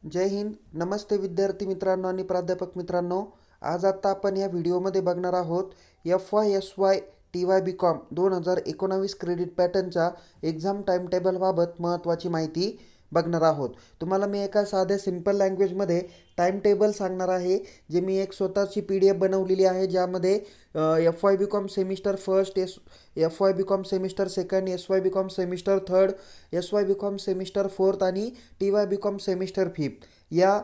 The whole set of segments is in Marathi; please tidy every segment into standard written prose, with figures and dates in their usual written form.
जय हिंद. नमस्ते विद्यार्थी मित्रांनो आणि प्राध्यापक मित्रांनो. आज आता आपण या व्हिडिओमध्ये बघणार आहोत FY TY BCom 2019 क्रेडिट पॅटर्नच्या एक्झाम टाइम टेबलबाबत महत्त्वाची माहिती बघणार आहोत. तुम्हाला मी एका साध्या सिंपल लँग्वेजमध्ये टाइम टेबल सांगणार आहे, जे मी एक स्वतःची PDF बनवलेली आहे, ज्यामध्ये FY BCom semester first, FY BCom semester second, SY BCom semester third, SY BCom semester fourth आणि TY BCom सेमिस्टर फिफ्थ या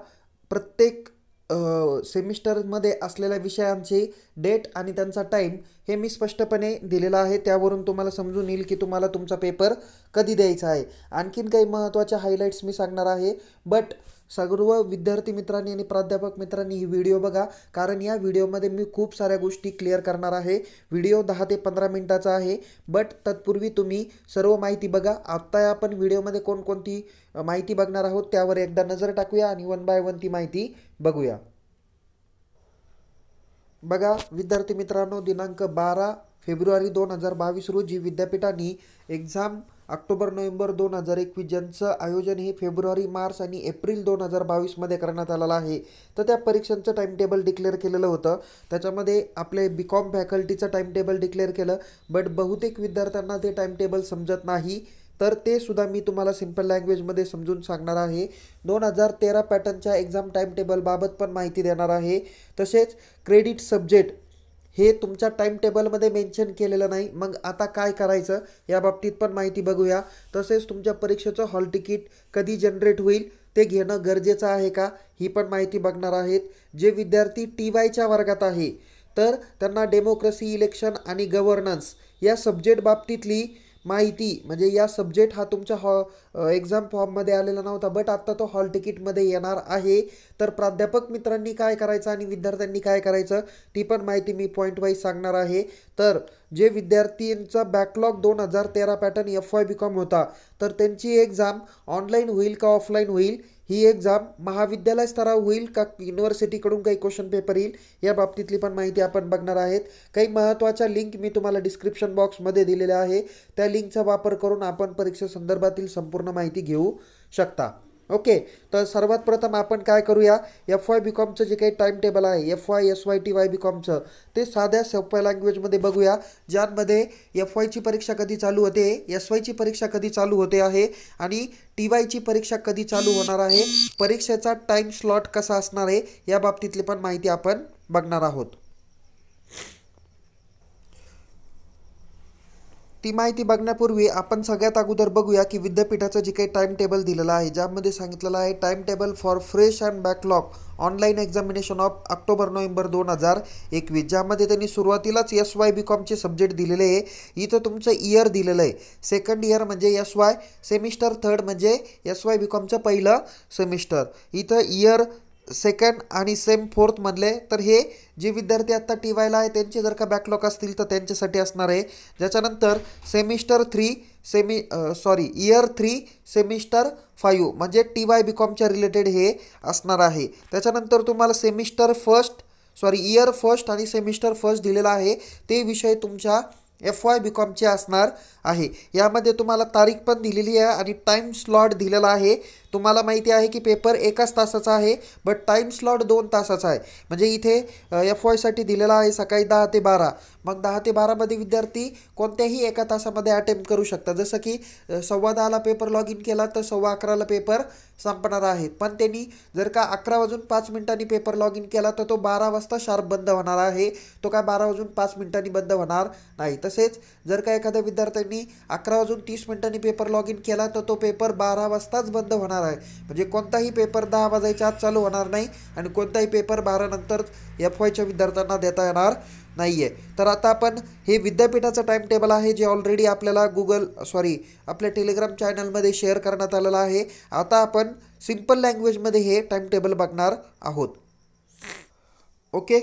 प्रत्येक सेमिस्टरमध्ये असलेल्या विषयांची डेट आणि त्यांचा टाईम हे मी स्पष्टपणे दिलेला आहे. त्यावरून तुम्हाला समजून येईल की तुम्हाला तुमचा पेपर कधी द्यायचा आहे. आणखीन काही महत्त्वाच्या हायलाईट्स मी सांगणार आहे, बट सर्व विद्यार्थी मित्रांनी आणि प्राध्यापक मित्रांनी ही व्हिडिओ बघा, कारण या व्हिडिओमध्ये मी खूप साऱ्या गोष्टी क्लिअर करणार आहे. व्हिडिओ 10 ते 15 मिनिटाचा आहे, बट तत्पूर्वी तुम्ही सर्व माहिती बघा. आत्ता आपण व्हिडिओमध्ये कोणकोणती माहिती बघणार आहोत त्यावर एकदा नजर टाकूया आणि वन बाय वन ती माहिती बघूया. बघा विद्यार्थी मित्रांनो, दिनांक 12 फेब्रुवारी 2022 रोजी विद्यापीठांनी एक्झाम ऑक्टोबर-नोव्हेंबर 2021 ज्यांचं आयोजन हे फेब्रुवारी, मार्च आणि एप्रिल 2022मध्ये करण्यात आलेलं आहे, तर त्या परीक्षांचं टाइम टेबल डिक्लेअर केलेलं होतं. त्याच्यामध्ये आपले BCom फॅकल्टीचं टाइम टेबल डिक्लेअर केलं, बट बहुतेक विद्यार्थ्यांना ते टाइम टेबल समजत नाही, तर ते सुद्धा मी तुम्हाला सिंपल लँग्वेजमध्ये समजून सांगणार आहे. 2013 पॅटर्नच्या एक्झाम टाइम टेबलबाबत पण माहिती देणार आहे. तसेच क्रेडिट सब्जेक्ट हे तुमच्या टाइम टेबलमध्ये मेन्शन केलेलं नाही, मग आता काय करायचं या बाबतीत पण माहिती बघूया. तसेच तुमच्या परीक्षेचं हॉल तिकीट कधी जनरेट होईल ते घेणं गरजेचं आहे का, ही पण माहिती बघणार आहेत. जे विद्यार्थी TYच्या वर्गात आहे तर त्यांना डेमोक्रेसी, इलेक्शन आणि गव्हर्नन्स या सब्जेक्ट बाबतीतली माहिती, म्हणजे या सब्जेक्ट हा तुमच्या एक्झाम फॉर्ममध्ये आलेला नव्हता, बट आत्ता तो हॉल तिकीटमध्ये येणार आहे. तर प्राध्यापक मित्रांनी काय करायचं आणि विद्यार्थ्यांनी काय करायचं ती पण माहिती मी पॉईंट वाईज सांगणार आहे. तर जे विद्यार्थ्यांचा बॅकलॉग 2013 पॅटर्न FY BCom होता, तर त्यांची एक्झाम ऑनलाईन होईल का ऑफलाईन होईल, ही एक्झाम महाविद्यालय स्तरावर होईल का युनिव्हर्सिटीकडून काही क्वेश्चन पेपर येईल, या बाबतीतली पण माहिती आपण बघणार आहेत. काही महत्त्वाच्या लिंक मी तुम्हाला डिस्क्रिप्शन बॉक्समध्ये दिलेल्या आहे, त्या लिंकचा वापर करून आपण परीक्षेसंदर्भातील संपूर्ण माहिती घेऊ शकता. ओके, तर सर्वात प्रथम आपण काय करूया, FY BComचं जे काही टाइम टेबल आहे FY SY TY BComचं ते साध्या सोप्या लँग्वेजमध्ये बघूया, ज्यामध्ये FYची परीक्षा कधी चालू होते, SYची परीक्षा कधी चालू होते आहे आणि TYची परीक्षा कधी चालू होणार आहे, परीक्षेचा टाइम स्लॉट कसा असणार आहे, या बाबतीतली पण माहिती आपण बघणार आहोत. ती माहिती बघण्यापूर्वी आपण सगळ्यात अगोदर बघूया की विद्यापीठाचं जे काही टाइम टेबल दिलेलं आहे, ज्यामध्ये सांगितलेलं आहे time table for fresh and backlog online examination of October-November 2021, ज्यामध्ये त्यांनी सुरुवातीलाच SY BComचे सब्जेक्ट दिलेले आहे. इथं तुमचं इयर दिलेलं आहे, सेकंड इयर म्हणजे SY, सेमिस्टर थर्ड म्हणजे SY BComचं पहिलं सेमिस्टर. इथं इयर सेकंड आणि सेम फोर्थ म्हणले, तर हे जे विद्यार्थी आत्ता TYला आहे त्यांचे जर का बॅकलॉग असतील तर त्यांच्यासाठी असणार आहे. ज्याच्यानंतर सेमिस्टर थ्री इयर 3 सेमिस्टर 5 म्हणजे TY BComच्या रिलेटेड हे असणार आहे. त्याच्यानंतर तुम्हाला इयर फर्स्ट आणि सेमिस्टर फर्स्ट दिलेला आहे, ते विषय तुमच्या FY BComचे असणार आहे. यामध्ये तुम्हाला तारीख पण दिलेली आहे आणि टाईम स्लॉट दिलेला आहे. तुम्हाला माहिती आहे की पेपर 1 तासाचा आहे, बट टाईम स्लॉट 2 तासाचा आहे. म्हणजे इथे FYसाठी दिलेला आहे सकाळी 10 ते 12, मग 10 ते 12मध्ये विद्यार्थी कोणत्याही 1 तासामध्ये अटेम्प्ट करू शकतात. जसं की 10:15ला पेपर लॉग इन केला तर 11:15ला पेपर संपणार आहेत, पण त्यांनी जर का 11:05 पेपर लॉग इन केला तर तो 12 वाजता शार्प बंद होणार आहे, तो काय 12:05 बंद होणार नाही. तसेच जर का एखाद्या विद्यार्थ्यांनी 11:30 पेपर लॉग इन केला तर तो पेपर 12 वाजताच बंद होणार आहे. म्हणजे कोणताही पेपर 10 वाजायच्या आत चालू होणार नाही आणि कोणताही पेपर 12 नंतर FYच्या विद्यार्थ्यांना देता येणार नाही आहे. तर आता आपण हे विद्यापीठाचं टाइम टेबल आहे, जे ऑलरेडी आपल्याला आपल्या टेलिग्राम चॅनलमध्ये शेअर करण्यात आलेलं आहे. आता आपण सिंपल लँग्वेजमध्ये हे टाइम टेबल बघणार आहोत. ओके,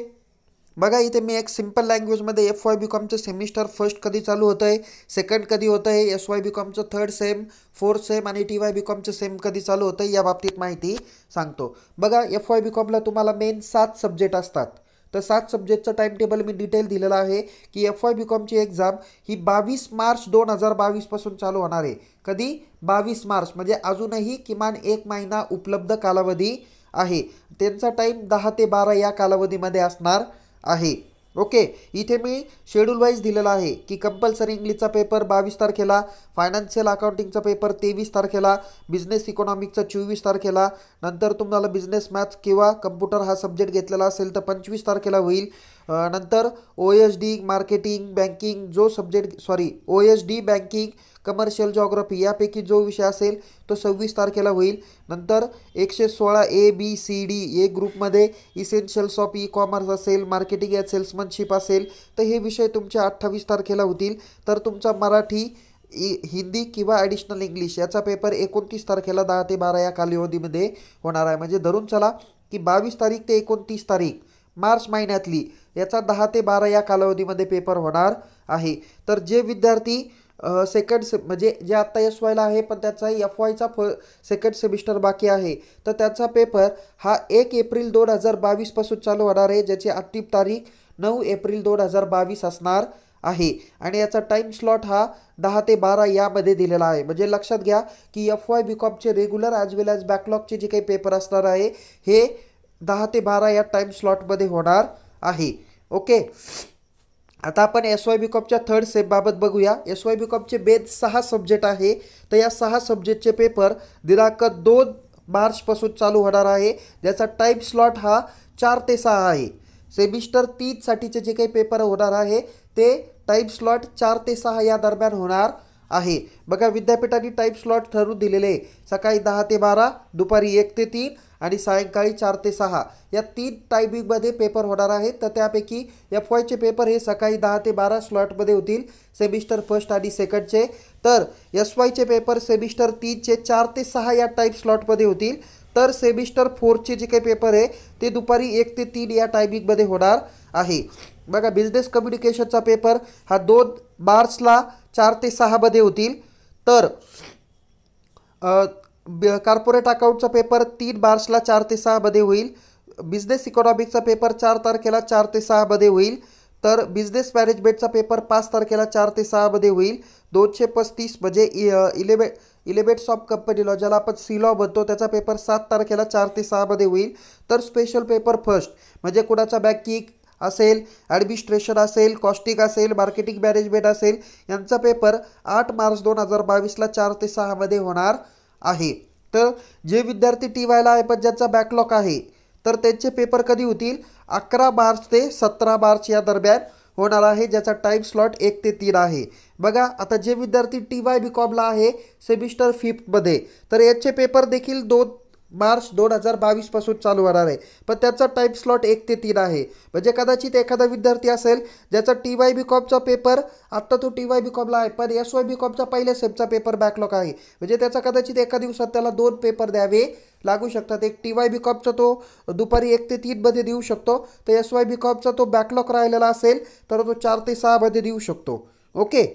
बघा इथे मी एक सिंपल लँग्वेजमध्ये FY BComचं सेमिस्टर फर्स्ट कधी चालू होतं आहे, सेकंड कधी होतं आहे, SY BComचं थर्ड सेम, फोर्थ सेम आणि TY BComचं सेम कधी चालू होतं आहे, या बाबतीत माहिती सांगतो. बघा FY BComला तुम्हाला मेन 7 सब्जेक्ट असतात. तर 7 सब्जेक्टचं टाइम टेबल मी डिटेल दिलेलं आहे की एफ वाय बी कॉमची एक्झाम ही 22 मार्च 2022 पासून चालू होणार आहे. कधी? 22 मार्च, म्हणजे अजूनही किमान 1 महिना उपलब्ध कालावधी आहे. त्यांचा टाईम 10 ते 12 या कालावधीमध्ये असणार आहे. ओके, इथे मी शेड्यूल वाईज दिलेला आहे की कंपल्सरी इंग्लिशचा पेपर 22 तारखेला, फायनान्शियल अकाउंटिंगचा पेपर 23 तारखेला, बिझनेस इकॉनॉमिकचा 24 तारखेला, नंतर तुम्हाला बिझनेस मॅथ्स किंवा कम्प्युटर हा सब्जेक्ट घेतलेला असेल तर 25 तारखेला होईल. नंतर OSD मार्केटिंग बँकिंग जो subject OSD banking commercial geography यापैकी जो विषय असेल तो 26 तारखेला होईल. नंतर 116 ABCD ए ग्रुपमध्ये इसेन्शियल्स ऑफ ई कॉमर्स असेल, मार्केटिंग ॲट सेल्समनशिप असेल तर हे विषय तुमच्या 28 तारखेला होतील. तर तुमचा मराठी, हिंदी किंवा ॲडिशनल इंग्लिश याचा पेपर 29 तारखेला 10 ते 12 या कालावधीमध्ये होणार आहे. म्हणजे धरून चला की 22 तारीख ते 29 तारीख मार्च महिन्यातली याचा 10 ते 12 या कालावधीमध्ये पेपर होणार आहे. तर जे विद्यार्थी म्हणजे जे आत्ता एस वायला आहे पण त्याचा एफ वायचा सेकंड सेमिस्टर बाकी आहे तर त्याचा पेपर हा 1 एप्रिल 2022 पासून चालू होणार आहे, ज्याची अंतिम तारीख 9 एप्रिल 2022 असणार आहे. आणि याचा टाईम स्लॉट हा 10 ते 12 यामध्ये दिलेला आहे. म्हणजे लक्षात घ्या की एफ वाय बी कॉमचे रेग्युलर ॲज वेल ॲज बॅकलॉगचे जे काही पेपर असणार आहे हे 10 ते 12 या टाईम स्लॉटमध्ये होणार आहे. ओके, आता आपण एस वाय बी कॉमच्या थर्ड सेपबाबत बघूया. एस वाय बी कॉमचे बेस 6 सब्जेक्ट आहे. तर या 6 सब्जेक्टचे पेपर दिनांक 2 मार्चपासून चालू होणार आहे, ज्याचा टाईम स्लॉट हा 4 ते 6 आहे. सेमिस्टर 3 साठीचे जे काही पेपर होणार आहे ते टाईम स्लॉट 4 ते 6 या दरम्यान होणार आहे. बघा, विद्यापीठाने टाईम स्लॉट ठरवून दिलेले आहे. सकाळी 10 ते 12, दुपारी 1 ते 3 आणि सायंकाळी 4 ते 6 या 3 टायमिंगमध्ये पेपर होणार आहेत. तर त्यापैकी एफ वायचे पेपर हे सकाळी 10 ते 12 स्लॉटमध्ये होतील, सेमिस्टर फर्स्ट आणि सेकंडचे. तर एस वायचे पेपर सेमिस्टर 3चे 4 ते 6 या टाईम स्लॉटमध्ये होतील. तर सेमिस्टर 4चे जे काही पेपर आहे ते दुपारी 1 ते 3 या टायमिंगमध्ये होणार आहे. बघा, बिझनेस कम्युनिकेशनचा पेपर हा 2 मार्चला 4 ते 6 मध्ये होतील. तर कॉर्पोरेट अकाउंटचा पेपर 3 मार्चला 4 ते 6 मध्ये होईल. बिझनेस इकॉनॉमिकचा पेपर 4 तारखेला 4 ते 6 मध्ये होईल. तर बिझनेस मॅनेजमेंटचा पेपर 5 तारखेला 4 ते 6 मध्ये होईल. 235 म्हणजे इलेबेट्स ऑफ कंपनी लॉ ज्याला आपण सीलॉ म्हणतो त्याचा पेपर 7 तारखेला 4 ते 6 मध्ये होईल. तर स्पेशल पेपर फर्स्ट म्हणजे कुणाचा बँकिंग असेल, ॲडमिनिस्ट्रेशन असेल, कॉस्टिंग असेल, मार्केटिंग मॅनेजमेंट असेल यांचा पेपर 8 मार्च 2022ला 4 ते 6 मध्ये होणार आहे. तर जे विद्यार्थी टी वायला आहे पण ज्यांचा बॅकलॉग आहे तर त्यांचे पेपर कधी होतील? 11 मार्च ते 17 मार्च या दरम्यान होणार आहे, ज्याचा टाईम स्लॉट 1 ते 3 आहे. बघा, आता जे विद्यार्थी टी वाय बी कॉमला आहे सेमिस्टर 5मध्ये तर याचे पेपर देखील 2 मार्च 2022 पासून चालू होणार आहे, पण त्याचा टाईम स्लॉट 1 ते 3 आहे. म्हणजे कदाचित एखादा विद्यार्थी असेल ज्याचा टी वाय बी कॉमचा पेपर आत्ता तो टी वाय बी कॉमला आहे पण एस वाय बी कॉमचा पहिल्या सेमचा पेपर बॅकलॉग आहे, म्हणजे त्याचा कदाचित एका दिवसात त्याला 2 पेपर द्यावे लागू शकतात. एक टी वाय बी कॉमचा तो दुपारी 1 ते 3 मध्ये देऊ शकतो, तर एस वाय बी कॉमचा तो बॅकलॉग राहिलेला असेल तर तो 4 ते 6 मध्ये देऊ शकतो. ओके,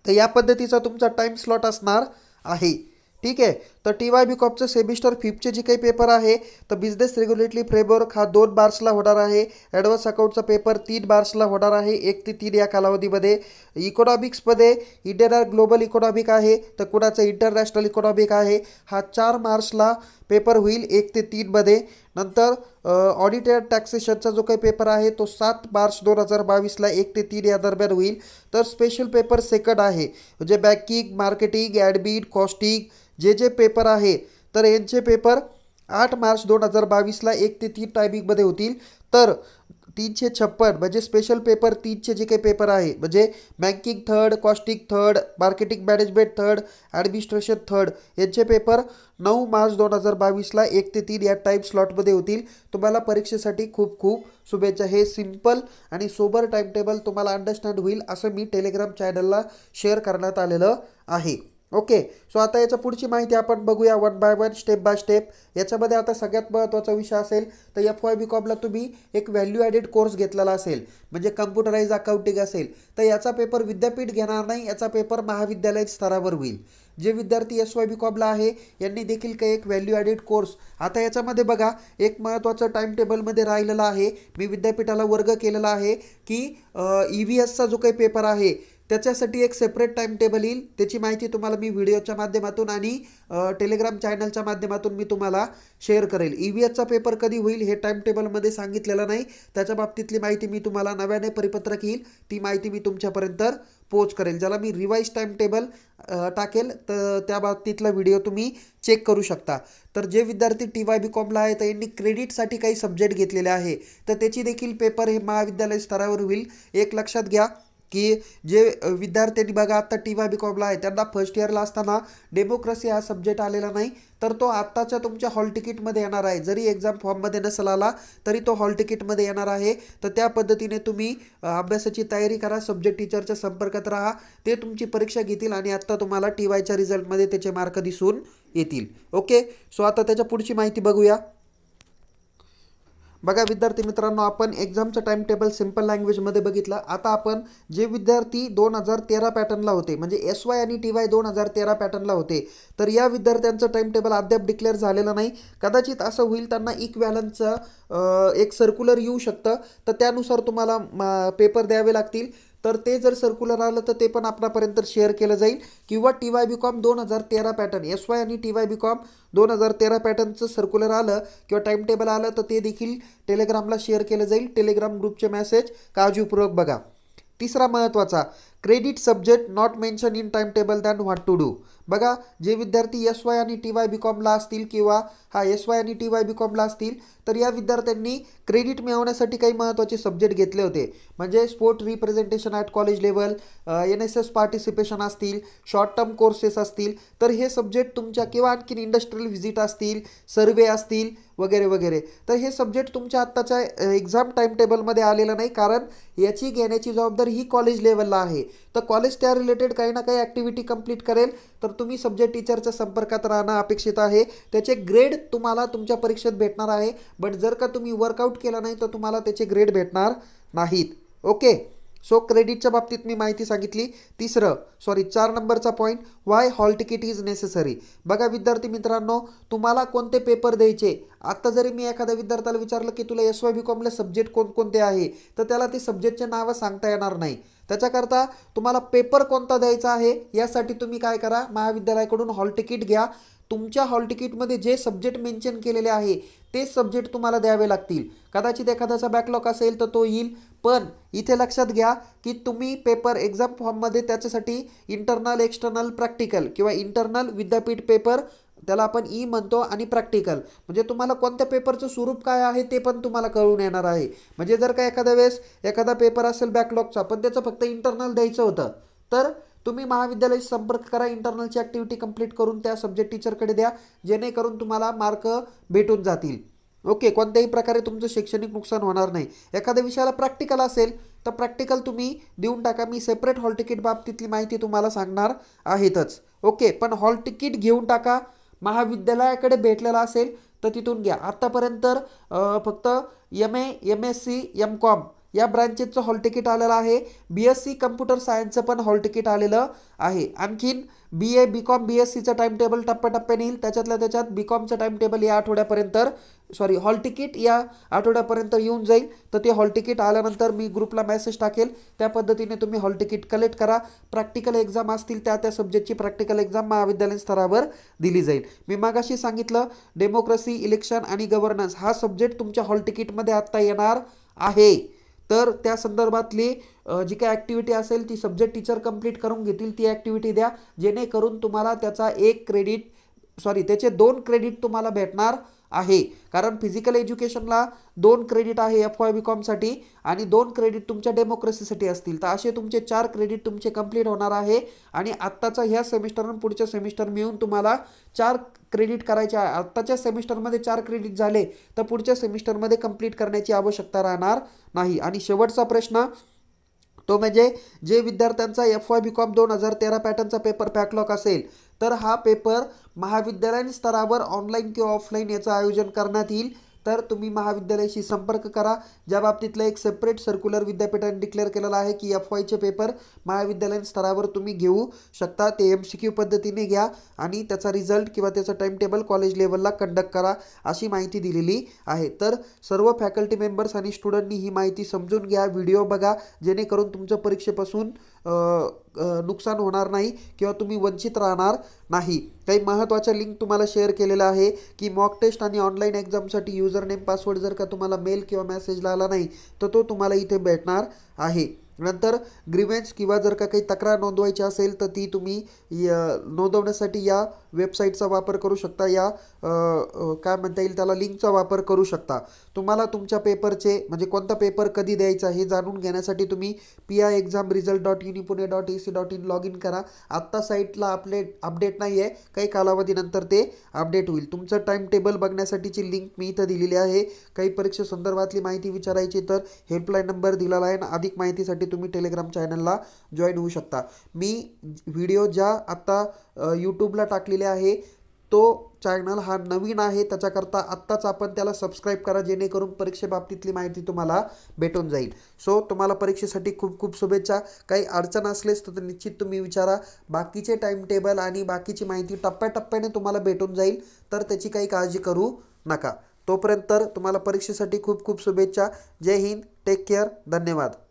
तर या पद्धतीचा तुमचा टाईम स्लॉट असणार आहे. ठीक आहे, तर टी वाय बी कॉमचं सेमिस्टर 5चे जे काही पेपर आहे तर बिझनेस रेग्युलेटरी फ्रेमवर्क हा 2 मार्चला होणार आहे. ॲडव्हान्स अकाउंटचा पेपर 3 मार्चला होणार आहे 1 ते 3 या कालावधीमध्ये. इकॉनॉमिक्समध्ये इंडियन ग्लोबल इकॉनॉमिक आहे तर कुणाचं इंटरनॅशनल इकॉनॉमिक आहे हा 4 मार्चला पेपर होईल 1 ते 3 मध्ये. नंतर ऑडिटेड टॅक्सेशनचा जो काही पेपर आहे तो 7 मार्च 2022ला 1 ते 3 या दरम्यान होईल. तर स्पेशल पेपर सेकंड आहे म्हणजे बँकिंग, मार्केटिंग, ॲडमिन, कॉस्टिंग जे पेपर आहे तर यांचे पेपर 8 मार्च 2022ला 1 ते 3 टायमिंगमध्ये होतील. तर 356 म्हणजे स्पेशल पेपर 3चे जे काही पेपर आहे म्हणजे banking third, costing third, marketing management third, administration third यांचे पेपर 9 मार्च 2022ला 1 ते 3 या टाईम स्लॉटमध्ये होतील. तुम्हाला परीक्षेसाठी खूप खूप शुभेच्छा. हे सिम्पल आणि सोबर टाईम टेबल तुम्हाला अंडरस्टँड होईल असं मी टेलिग्राम चॅनलला शेअर करण्यात आलेलं आहे. ओके, सो आता याच्या पुढची माहिती आपण बघूया 1 बाय 1 स्टेप बाय स्टेप. याच्यामध्ये आता सगळ्यात महत्त्वाचा विषय असेल तर एफ वाय बी कॉमला तुम्ही एक व्हॅल्यू ॲडेड कोर्स घेतलेला असेल म्हणजे कम्प्युटराइज अकाउंटिंग असेल तर याचा पेपर विद्यापीठ घेणार नाही, याचा पेपर महाविद्यालय स्तरावर होईल. जे विद्यार्थी SY-BCOMला आहे यांनी देखील काही एक व्हॅल्यू ॲडेड कोर्स, आता याच्यामध्ये बघा एक महत्त्वाचं टाईम टेबलमध्ये राहिलेलं आहे, मी विद्यापीठाला वर्ग केलेला आहे की EVSचा जो काही पेपर आहे त्याच्यासाठी एक सेपरेट टाईम टेबल येईल, त्याची माहिती तुम्हाला मी व्हिडिओच्या माध्यमातून आणि टेलिग्राम चॅनलच्या माध्यमातून मी तुम्हाला शेअर करेल। EVSचा पेपर कधी होईल हे टाईम टेबलमध्ये सांगितलेलं नाही, त्याच्या बाबतीतली माहिती मी तुम्हाला नव्याने परिपत्रक येईल ती माहिती मी तुमच्यापर्यंत पोच करेल, ज्याला मी रिवाइज टाईम टेबल टाकेल, तर त्या बाबतीतला व्हिडिओ तुम्ही चेक करू शकता। तर जे विद्यार्थी TY-BCOMला आहे तर यांनी क्रेडिटसाठी काही सब्जेक्ट घेतलेले आहे तर त्याची देखील पेपर हे महाविद्यालय स्तरावर होईल। एक लक्षात घ्या की जे विद्यार्थ्यांनी बघा आत्ता TY-BCOMला आहे त्यांना फर्स्ट इयरला असताना डेमोक्रेसी हा सब्जेक्ट आलेला नाही, तर तो आत्ताच्या तुमच्या हॉल तिकीटमध्ये येणार आहे, जरी एक्झाम फॉर्ममध्ये नसेल आला तरी तो हॉल तिकीटमध्ये येणार आहे। तर त्या पद्धतीने तुम्ही अभ्यासाची तयारी करा, सब्जेक्ट टीचरच्या संपर्कात राहा, ते तुमची परीक्षा घेतील आणि आत्ता तुम्हाला TYच्या रिझल्टमध्ये त्याचे मार्क दिसून येतील। ओके, सो आता त्याच्या पुढची माहिती बघूया। बघा विद्यार्थी मित्रांनो, आपण एक्झामचं टाइम टेबल सिंपल लँग्वेजमध्ये बघितलं। आता आपण जे विद्यार्थी 2013 पॅटर्नला होते म्हणजे SY आणि TY 2013 पॅटर्नला होते तर या विद्यार्थ्यांचं टाइम टेबल अद्याप डिक्लेअर झालेलं नाही, कदाचित असं होईल त्यांना इक्वॅलन्सचं एक सर्क्युलर येऊ शकतं, तर त्यानुसार तुम्हाला पेपर द्यावे लागतील, तर ते जर सर्क्युलर आलं तर ते पण आपल्यापर्यंत शेअर केलं जाईल, किंवा TY-BCOM 2013 पॅटर्न SY आणि TY-BCOM 2013 पॅटर्नचं सर्क्युलर आलं किंवा टाइम टेबल आलं तर ते देखील टेलिग्रामला शेअर केलं जाईल, टेलिग्राम ग्रुपचे मेसेज काळजीपूर्वक बघा। तिसरा महत्त्वाचा, credit subject not mention in time table then what to do. बघा जे विद्यार्थी SY आणि TY-BCOMला असतील किंवा SY आणि TY-BCOMला असतील तर या विद्यार्थ्यांनी क्रेडिट मिळवण्यासाठी काही महत्त्वाचे सब्जेक्ट घेतले होते, म्हणजे sport representation at college level, NSS participation असतील, शॉर्ट टर्म कोर्सेस असतील, तर हे सब्जेक्ट तुमच्या किंवा आणखीन इंडस्ट्रियल व्हिजिट असतील, सर्वे असतील वगैरे वगैरे, तर हे सब्जेक्ट तुमच्या आत्ताच्या एक्झाम टाइम टेबलमध्ये आलेलं नाही, कारण याची घेण्याची जबाबदारी ही कॉलेज लेवलला आहे, तर कॉलेज त्या रिलेटेड काही ना काही ॲक्टिव्हिटी कंप्लीट करेल, तर तुम्ही सब्जेक्ट टीचरच्या संपर्कात राहणं अपेक्षित आहे, त्याचे ग्रेड तुम्हाला तुमच्या परीक्षेत भेटणार आहे, बट जर का तुम्ही वर्कआउट केला नाही तर तुम्हाला त्याचे ग्रेड भेटणार नाहीत। ओके, सो क्रेडिटच्या बाबतीत मी माहिती सांगितली। 4 नंबरचा point, why hall ticket is necessary. बघा विद्यार्थी मित्रांनो, तुम्हाला कोणते पेपर द्यायचे, आत्ता जरी मी एखाद्या विद्यार्थ्याला विचारलं की तुला SY-BCOMला सब्जेक्ट कोणकोणते आहे तर त्याला ते सब्जेक्टचे नावं सांगता येणार नाही, त्याच्याकरता तुम्हाला पेपर कोणता द्यायचा आहे यासाठी तुम्ही काय करा, महाविद्यालयाकडून हॉल तिकीट घ्या, तुमच्या हॉल तिकीटमध्ये जे सब्जेक्ट मेन्शन केलेले आहे तेच सब्जेक्ट तुम्हाला द्यावे लागतील, कदाचित एखाद्याचा बॅकलॉग असेल तर तो येईल, पण इथे लक्षात घ्या की तुम्ही पेपर एक्झाम फॉर्ममध्ये त्याच्यासाठी इंटरनल, एक्सटर्नल, प्रॅक्टिकल किंवा इंटरनल विद्यापीठ पेपर त्याला आपण म्हणतो आणि प्रॅक्टिकल, म्हणजे तुम्हाला कोणत्या पेपरचं स्वरूप काय आहे ते पण तुम्हाला कळून येणार आहे, म्हणजे जर का एखाद्या वेळेस एखादा पेपर असेल बॅकलॉगचा पण त्याचं फक्त इंटरनल द्यायचं होतं तर तुम्ही महाविद्यालयाशी संपर्क करा, इंटरनलची ॲक्टिव्हिटी कंप्लीट करून त्या सब्जेक्ट टीचरकडे द्या, जेणेकरून तुम्हाला मार्क भेटून जातील। ओके, कोणत्याही प्रकारे तुमचं शैक्षणिक नुकसान होणार नाही। एखाद्या विषयाला प्रॅक्टिकल असेल तर प्रॅक्टिकल तुम्ही देऊन टाका, मी सेपरेट हॉल तिकीट बाबतीतली माहिती तुम्हाला सांगणार आहेतच। ओके, पण हॉल तिकीट घेऊन टाका, महाविद्यालयाकडे भेटलेला असेल तर तिथून घ्या। आत्तापर्यंत फक्त MA, MSc, MCOM या ब्रांचेसचं हॉल तिकीट आलेलं आहे, BSc कम्प्युटर सायन्सचं पण हॉल तिकीट आलेलं आहे, आणखीन BA, BCOM, BScचं टाइम टेबल टप्प्याटप्प्याने येईल, त्याच्यात BCOMचं टाइम टेबल या आठवड्यापर्यंत हॉल तिकीट या आठवड्यापर्यंत येऊन जाईल, तर ते हॉल तिकीट आल्यानंतर मी ग्रुपला मेसेज टाकेल, त्या पद्धतीने तुम्ही हॉल तिकीट कलेक्ट करा। प्रॅक्टिकल एक्झाम असतील त्या सब्जेक्टची प्रॅक्टिकल एक्झाम महाविद्यालयीन स्तरावर दिली जाईल। मी मागाशी सांगितलं डेमोक्रेसी, इलेक्शन आणि गव्हर्नन्स हा सब्जेक्ट तुमच्या हॉल तिकीटमध्ये आत्ता येणार आहे, तर त्या संदर्भातली जी काही ॲक्टिव्हिटी असेल ती सब्जेक्ट टीचर कंप्लीट करून घेतील, ती ॲक्टिव्हिटी द्या, जेणेकरून तुम्हाला त्याचे 2 क्रेडिट तुम्हाला भेटणार आहे, कारण फिजिकल एज्युकेशनला 2 क्रेडिट आहे FY-BCOMसाठी आणि 2 क्रेडिट तुमच्या डेमोक्रेसीसाठी असतील, तर असे तुमचे 4 क्रेडिट तुमचे कंप्लीट होणार आहे आणि आत्ताचा ह्या सेमिस्टर पुढच्या सेमिस्टर मिळून तुम्हाला 4 क्रेडिट करायचे आहे। आत्ताच्या सेमिस्टरमध्ये 4 क्रेडिट झाले तर पुढच्या सेमिस्टरमध्ये कंप्लीट करण्याची आवश्यकता राहणार नाही। आणि शेवटचा प्रश्न तो म्हणजे जे विद्यार्थ्यांचा FY-BCOM 2013 पॅटर्नचा पेपर बॅकलॉग असेल तर हा पेपर महाविद्यालयीन स्तरावर ऑनलाईन किंवा ऑफलाईन याचं आयोजन करण्यात येईल, तर तुम्ही महाविद्यालयाशी संपर्क करा. ज्या बाबतीतलं एक सेपरेट सर्क्युलर विद्यापीठाने डिक्लेअर केलेलं आहे की FYचे पेपर महाविद्यालयीन स्तरावर तुम्ही घेऊ शकता. ते MCQ पद्धतीने घ्या आणि त्याचा रिझल्ट किंवा त्याचं टाइम टेबल कॉलेज लेवलला कंडक्ट करा अशी माहिती दिलेली आहे. तर सर्व फॅकल्टी मेंबर्स आणि स्टुडंटनी ही माहिती समजून घ्या, व्हिडिओ बघा, जेणेकरून तुमचं परीक्षेपासून नुकसान होणार नाही किंवा तुम्ही वंचित राहणार नाही. काही महत्त्वाच्या लिंक तुम्हाला शेअर केलेला आहे की मॉक टेस्ट आणि ऑनलाईन एक्झामसाठी युजर नेम पासवर्ड जर का तुम्हाला मेल किंवा मेसेजला आला नाही तर तो तुम्हाला इथे भेटणार आहे. नंतर ग्रीवेन्स किंवा जर का काही तक्रार नोंदवायची असेल तर ती तुम्ही नोंदवण्यासाठी या वेबसाईटचा वापर करू शकता, या काय म्हणता येईल त्याला लिंकचा वापर करू शकता. तुम्हाला तुमच्या पेपरचे म्हणजे कोणता पेपर कधी द्यायचा हे जाणून घेण्यासाठी तुम्ही piexamresult.unipune.ac.in लॉग इन करा. आत्ता साईटला अपडेट नाही आहे, काही कालावधीनंतर ते अपडेट होईल. तुमचं टाइम टेबल बघण्यासाठीची लिंक मी इथं दिलेली आहे. काही परीक्षेसंदर्भातली माहिती विचारायची तर हेल्पलाईन नंबर दिलेला आहे. अधिक माहितीसाठी तुम्ही टेलिग्राम चॅनलला जॉईन होऊ शकता. मी व्हिडिओ ज्या आत्ता यूट्यूबला टाकलेले आहे तो चॅनल हा नवीन आहे, त्याच्याकरता आत्ताच आपण त्याला सबस्क्राईब करा जेणेकरून परीक्षेबाबतीतली माहिती तुम्हाला भेटून जाईल. सो तुम्हाला परीक्षेसाठी खूप खूप शुभेच्छा. काही अडचण असलेच तर निश्चित तुम्ही विचारा. बाकीचे टाइम टेबल आणि बाकीची माहिती टप्प्याटप्प्याने तुम्हाला भेटून जाईल, तर त्याची काही काळजी करू नका. तोपर्यंत तुम्हाला परीक्षेसाठी खूप खूप शुभेच्छा. जय हिंद, टेक केअर, धन्यवाद.